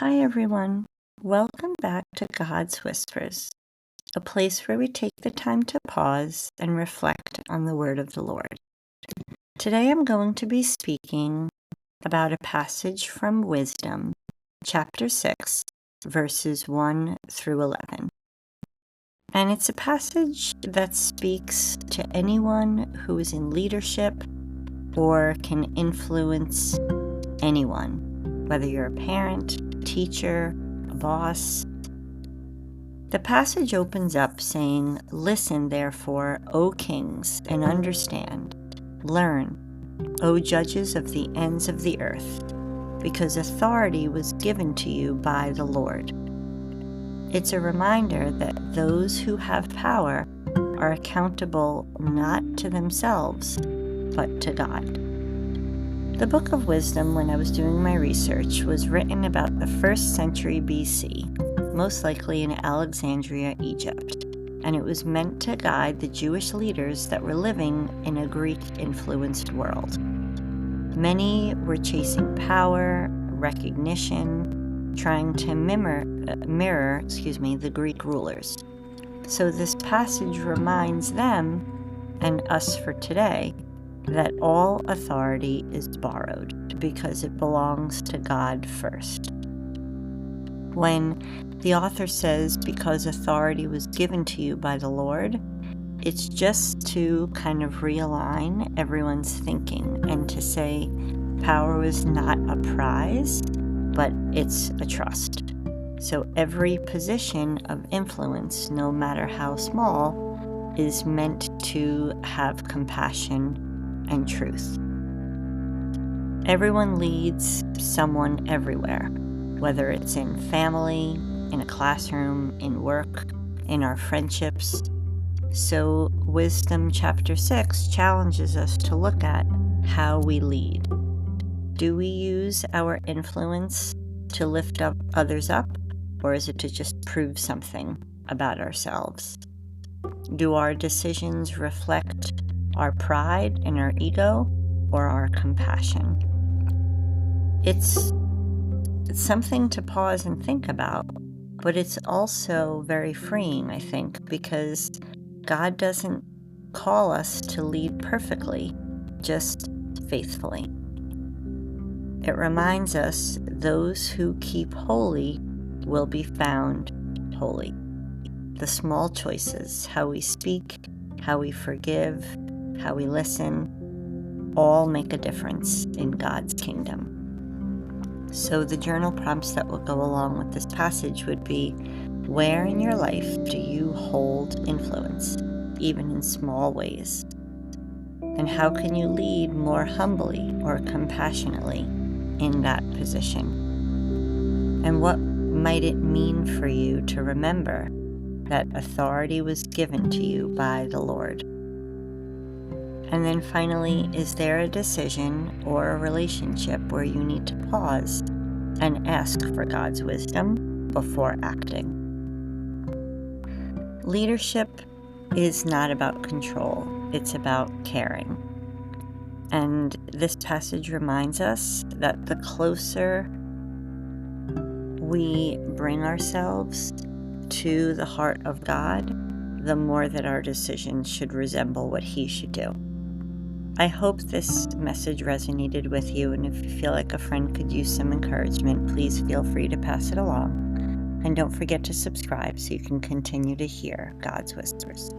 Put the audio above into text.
Hi, everyone. Welcome back to God's Whispers, a place where we take the time to pause and reflect on the Word of the Lord. Today I'm going to be speaking about a passage from Wisdom, chapter 6, verses 1 through 11. And it's a passage that speaks to anyone who is in leadership or can influence anyone, whether you're a parent, teacher, a boss. The passage opens up saying, "Listen, therefore, O kings, and understand. Learn, O judges of the ends of the earth, because authority was given to you by the Lord." It's a reminder that those who have power are accountable not to themselves, but to God. The Book of Wisdom, when I was doing my research, was written about the 1st century BC, most likely in Alexandria, Egypt, and it was meant to guide the Jewish leaders that were living in a Greek-influenced world. Many were chasing power, recognition, trying to mirror the Greek rulers. So this passage reminds them, and us for today, that all authority is borrowed because it belongs to God first. When the author says, "because authority was given to you by the Lord," it's just to kind of realign everyone's thinking and to say power was not a prize, but it's a trust. So every position of influence, no matter how small, is meant to have compassion and truth. Everyone leads someone everywhere, whether it's in family, in a classroom, in work, in our friendships. So Wisdom chapter 6 challenges us to look at how we lead. Do we use our influence to lift up others up, or is it to just prove something about ourselves? Do our decisions reflect our pride and our ego, or our compassion? It's something to pause and think about, but it's also very freeing, I think, because God doesn't call us to lead perfectly, just faithfully. It reminds us those who keep holy will be found holy. The small choices, how we speak, how we forgive, how we listen, all make a difference in God's kingdom. So the journal prompts that will go along with this passage would be, where in your life do you hold influence, even in small ways? And how can you lead more humbly or compassionately in that position? And what might it mean for you to remember that authority was given to you by the Lord? And then finally, is there a decision or a relationship where you need to pause and ask for God's wisdom before acting? Leadership is not about control, it's about caring. And this passage reminds us that the closer we bring ourselves to the heart of God, the more that our decisions should resemble what He should do. I hope this message resonated with you, and if you feel like a friend could use some encouragement, please feel free to pass it along. And don't forget to subscribe so you can continue to hear God's Whispers.